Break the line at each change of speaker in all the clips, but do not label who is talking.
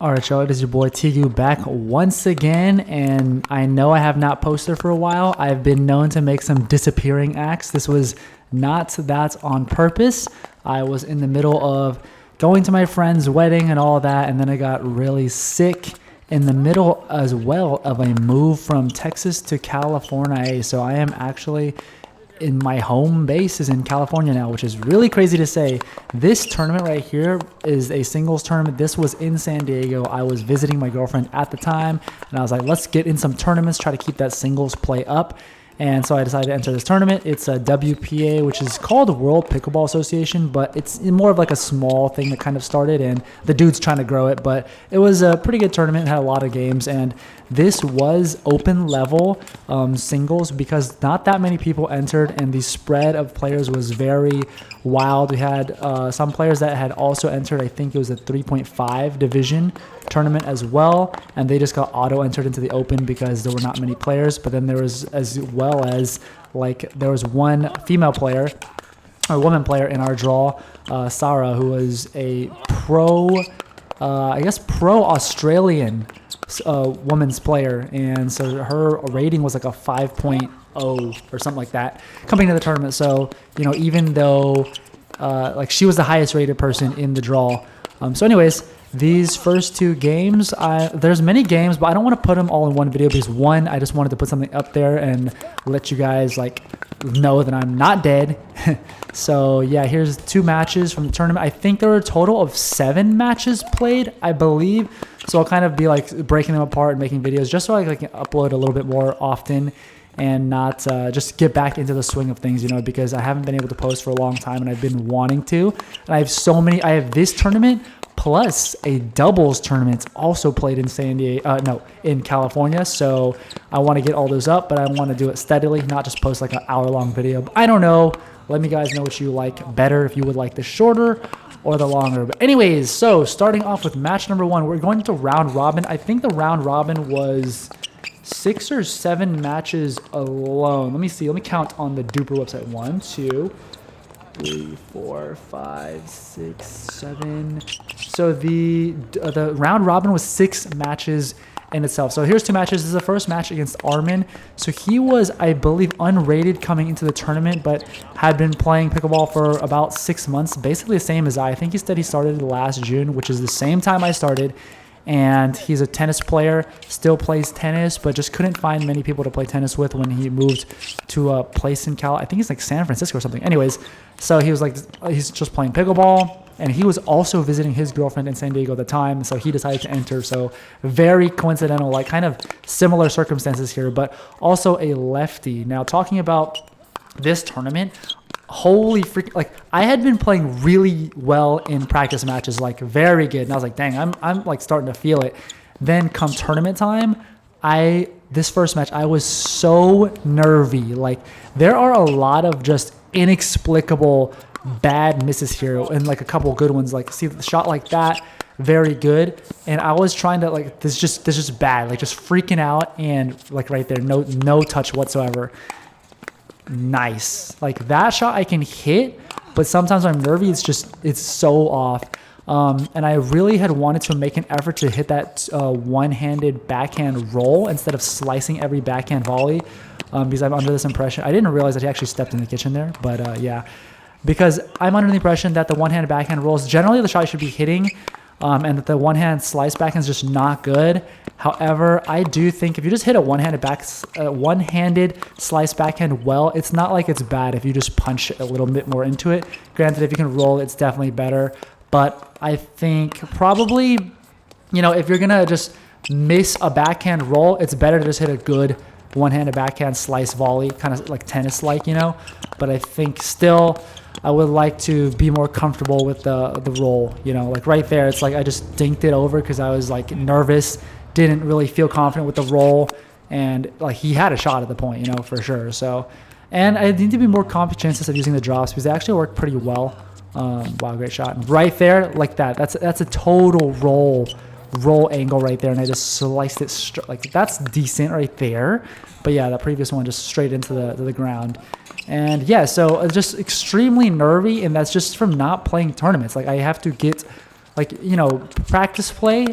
Alright, y'all, it is your boy Tigu back once again, and I know I have not posted for a while. I've been known to make some disappearing acts. This was not that on purpose. I was in the middle of going to my friend's wedding and all that, and then I got really sick in the middle as well of a move from Texas to California. So I am actually in my home base is in California now, which is really crazy to say. This tournament right here is a singles tournament. This was in San Diego. I was visiting my girlfriend at the time, and I was like, let's get in some tournaments, try to keep that singles play up. And so I decided to enter this tournament. It's a WPA, which is called World Pickleball Association, but it's more of like a small thing that kind of started, and the dude's trying to grow it. But it was a pretty good tournament. It had a lot of games, and this was open level singles because not that many people entered, and the spread of players was very wild. We had some players that had also entered. I think it was a 3.5 division tournament as well, and they just got auto entered into the open because there were not many players. But then there was there was one female player or woman player in our draw, Sarah, who was a pro Australian women's player, and so her rating was like a 5.0 or something like that coming to the tournament. So even though she was the highest rated person in the draw. So anyways, these first two games, there's many games, but I don't want to put them all in one video because one, I just wanted to put something up there and let you guys know that I'm not dead. So yeah, here's two matches from the tournament. I think there were a total of 7 matches played, I believe. So I'll kind of be breaking them apart and making videos just so I can upload a little bit more often and not just get back into the swing of things, because I haven't been able to post for a long time and I've been wanting to. And I have this tournament plus a doubles tournament also played in in California. So I want to get all those up, but I want to do it steadily, not just post like an hour-long video. I don't know. Let me guys know what you like better, if you would like the shorter or the longer. But anyways, so starting off with match number 1, we're going to round robin. I think the round robin was 6 or 7 matches alone. Let me see. Let me count on the DUPR website. 1, 2, 3, 4, 5, 6, 7. So the round robin was 6 matches in itself. So here's 2 matches. This is the first match against Armin. So he was, I believe, unrated coming into the tournament, but had been playing pickleball for about 6 months, basically the same as I think he said he started last June, which is the same time I started. And he's a tennis player, still plays tennis, but just couldn't find many people to play tennis with when he moved to a place in I think it's like San Francisco or something. Anyways, so he was he's just playing pickleball, and he was also visiting his girlfriend in San Diego at the time, so he decided to enter. So very coincidental, kind of similar circumstances here, but also a lefty. Now talking about this tournament, holy freak, I had been playing really well in practice matches, very good, and I was like, dang, I'm starting to feel it. Then come tournament time, this first match I was so nervy. There are a lot of just inexplicable bad misses here and a couple good ones. See the shot like that, very good, and I was trying to this just bad, just freaking out, and right there, no touch whatsoever. Nice. That shot I can hit, but sometimes I'm nervy. It's so off. And I really had wanted to make an effort to hit that one-handed backhand roll instead of slicing every backhand volley, because I'm under this impression. I didn't realize that he actually stepped in the kitchen there, but yeah, because I'm under the impression that the one-handed backhand rolls generally the shot you should be hitting, and that the one-hand slice backhand is just not good. However, I do think if you just hit a one-handed slice backhand well, it's not like it's bad if you just punch a little bit more into it. Granted, if you can roll, it's definitely better. But I think probably, if you're going to just miss a backhand roll, it's better to just hit a good one-handed backhand slice volley, kind of like tennis-like, But I think still I would like to be more comfortable with the roll, right there. It's I just dinked it over because I was nervous, didn't really feel confident with the roll, and he had a shot at the point, for sure. So, and I need to be more confident of using the drops because they actually work pretty well. Wow, great shot. And right there, like that. That's a total roll angle right there, and I just sliced it that's decent right there. But yeah, that previous one just straight into the ground. And yeah, so just extremely nervy, and that's just from not playing tournaments. I have to get like, you know, practice play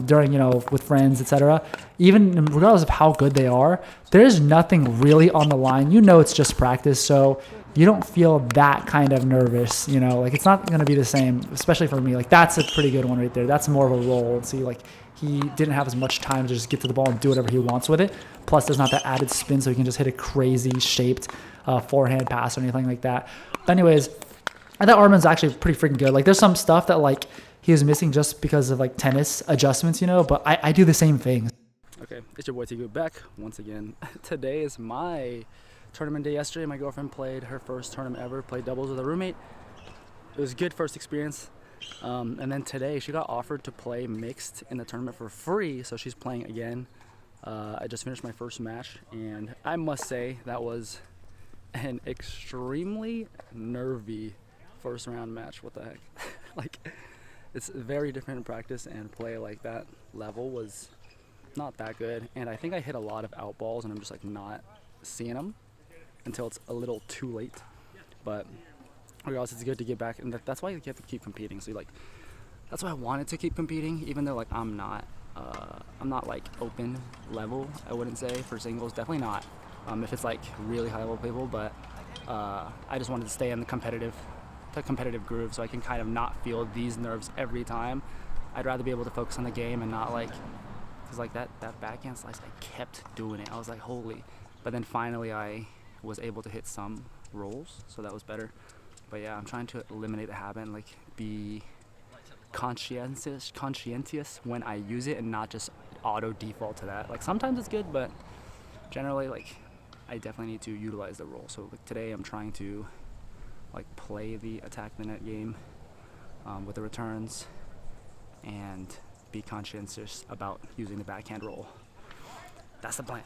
during, you know, with friends, etc. Even regardless of how good they are, there's nothing really on the line. You know, it's just practice, so you don't feel that kind of nervous. You know, like it's not going to be the same, especially for me. Like that's a pretty good one right there. That's more of a roll. See, like he didn't have as much time to just get to the ball and do whatever he wants with it. Plus, there's not that added spin, so he can just hit a crazy shaped forehand pass or anything like that. But anyways, I thought Armin's actually pretty freaking good. Like there's some stuff that like he was missing just because of like tennis adjustments, you know, but I do the same thing.
Okay, it's your boy Tigu back once again. Today is my tournament day. Yesterday my girlfriend played her first tournament ever, played doubles with a roommate. It was a good first experience. And then today she got offered to play mixed in the tournament for free, so she's playing again. I just finished my first match, and I must say that was an extremely nervy first round match. What the heck? Like, it's very different in practice, and play like that level was not that good. And I think I hit a lot of out balls, and I'm just like not seeing them until it's a little too late. But regardless, it's good to get back, and that's why you have to keep competing. So like, that's why I wanted to keep competing, even though like I'm not like open level, I wouldn't say, for singles. Definitely not if it's like really high level people, but I just wanted to stay in the competitive groove, so I can kind of not feel these nerves every time. I'd rather be able to focus on the game and not like, because like that backhand slice, I kept doing it. I was like, holy. But then finally I was able to hit some rolls, so that was better. But yeah, I'm trying to eliminate the habit and like be conscientious when I use it and not just auto default to that. Like sometimes it's good, but generally like I definitely need to utilize the roll. So like today I'm trying to like play the attack the net game with the returns and be conscientious about using the backhand roll. That's the plan.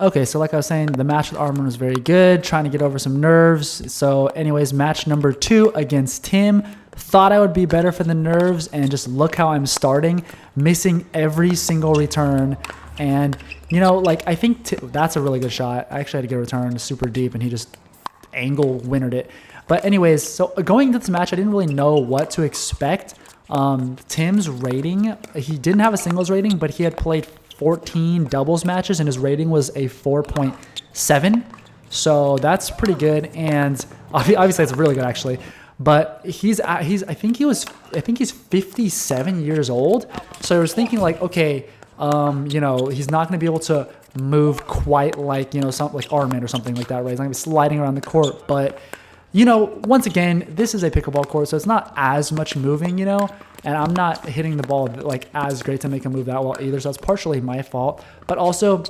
Okay, so like I was saying, the match with Armin was very good, trying to get over some nerves. So anyways, match number 2 against Tim. Thought I would be better for the nerves, and just look how I'm starting, missing every single return. And, you know, like I think that's a really good shot. I actually had to get a return super deep, and he just angle winnered it. But anyways, so going into this match, I didn't really know what to expect. Tim's rating, he didn't have a singles rating, but he had played 14 doubles matches, and his rating was a 4.7. So that's pretty good, and obviously it's really good actually. But I think he's 57 years old. So I was thinking like, okay, you know, he's not going to be able to move quite like, you know, something like Armin or something like that, right? He's not going to be sliding around the court, but you know, once again, this is a pickleball court, so it's not as much moving, you know, and I'm not hitting the ball like as great to make him move that well either, so that's partially my fault. But also,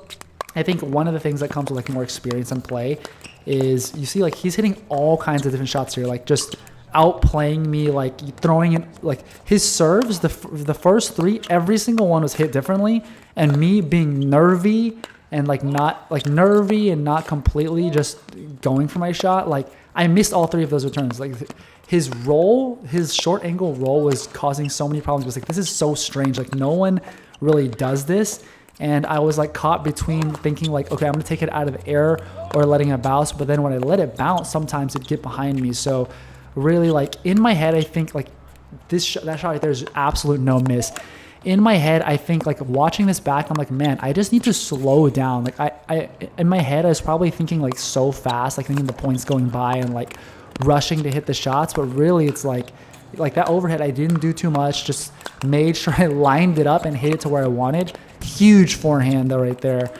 I think one of the things that comes with like more experience in play is you see like he's hitting all kinds of different shots here, like just outplaying me, like throwing it, like his serves, the first 3, every single one was hit differently, and me being nervy and like not like nervy and not completely just going for my shot, like I missed all 3 of those returns. Like his roll, his short angle roll was causing so many problems. It was like, this is so strange. Like no one really does this. And I was like caught between thinking like, okay, I'm gonna take it out of the air or letting it bounce. But then when I let it bounce, sometimes it'd get behind me. So really like in my head, I think like that shot right there is absolute no miss. In my head, I think like watching this back, I'm like, man, I just need to slow down. Like I in my head, I was probably thinking like so fast, like thinking the points going by and like rushing to hit the shots. But really it's like that overhead, I didn't do too much, just made sure I lined it up and hit it to where I wanted. Huge forehand though right there.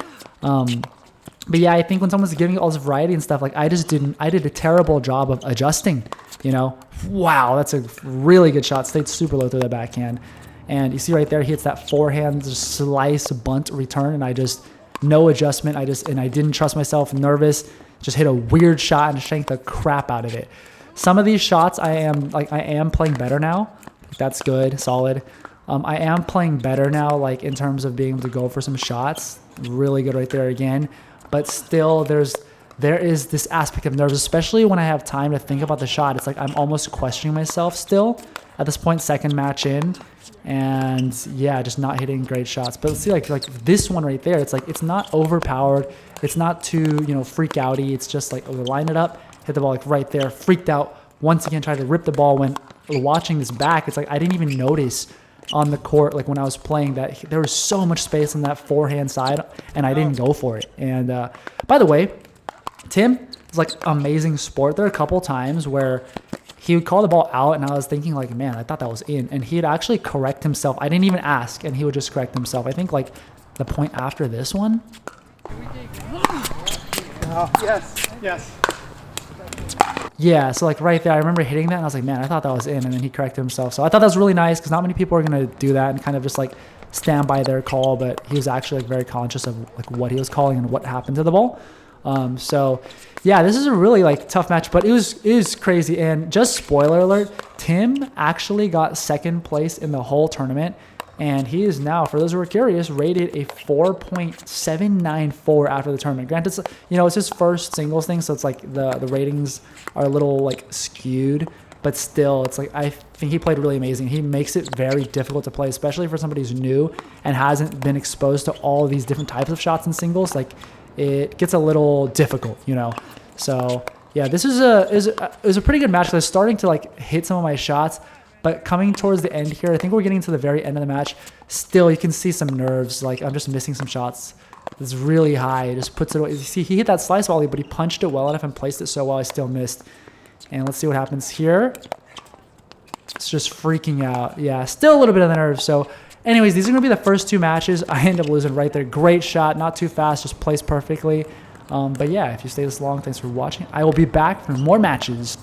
But yeah, I think when someone's giving you all this variety and stuff, like I did a terrible job of adjusting, you know. Wow, that's a really good shot. Stayed super low through the backhand. And you see right there, he hits that forehand slice bunt return, and I just no adjustment. I didn't trust myself, nervous, just hit a weird shot and shanked the crap out of it. Some of these shots I am playing better now. That's good, solid. I am playing better now, like in terms of being able to go for some shots. Really good right there again. But still, there is this aspect of nerves, especially when I have time to think about the shot. It's like I'm almost questioning myself still at this point, second match in. And yeah, just not hitting great shots. But see, like this one right there, it's like it's not overpowered. It's not too, you know, freak outy. It's just like, line it up, hit the ball like right there, freaked out. Once again, tried to rip the ball, went watching this back, it's like I didn't even notice on the court, like when I was playing, that there was so much space on that forehand side, and I didn't go for it. And by the way, Tim is like amazing sport. There are a couple times where he would call the ball out, and I was thinking like, man, I thought that was in, and he'd actually correct himself. I didn't even ask, and he would just correct himself. I think like the point after this one.
Yes.
Yeah, so like right there, I remember hitting that, and I was like, man, I thought that was in, and then he corrected himself. So I thought that was really nice, because not many people are going to do that and kind of just like stand by their call, but he was actually like very conscious of like what he was calling and what happened to the ball. So yeah, this is a really like tough match, but it was crazy. And just spoiler alert, Tim actually got second place in the whole tournament, and he is now, for those who are curious, rated a 4.794 after the tournament. Granted, it's his first singles thing, so it's like the ratings are a little like skewed, but still, it's like I think he played really amazing. He makes it very difficult to play, especially for somebody who's new and hasn't been exposed to all of these different types of shots in singles. Like, it gets a little difficult, So yeah, this is a pretty good match. I was starting to like hit some of my shots, but coming towards the end here, I think we're getting to the very end of the match. Still, you can see some nerves. Like, I'm just missing some shots. It's really high. It just puts it away. You see, he hit that slice volley, but he punched it well enough and placed it so well I still missed. And let's see what happens here. It's just freaking out. Yeah, still a little bit of the nerves. So anyways, these are going to be the first two matches. I end up losing right there. Great shot. Not too fast. Just placed perfectly. But yeah, if you stay this long, thanks for watching. I will be back for more matches.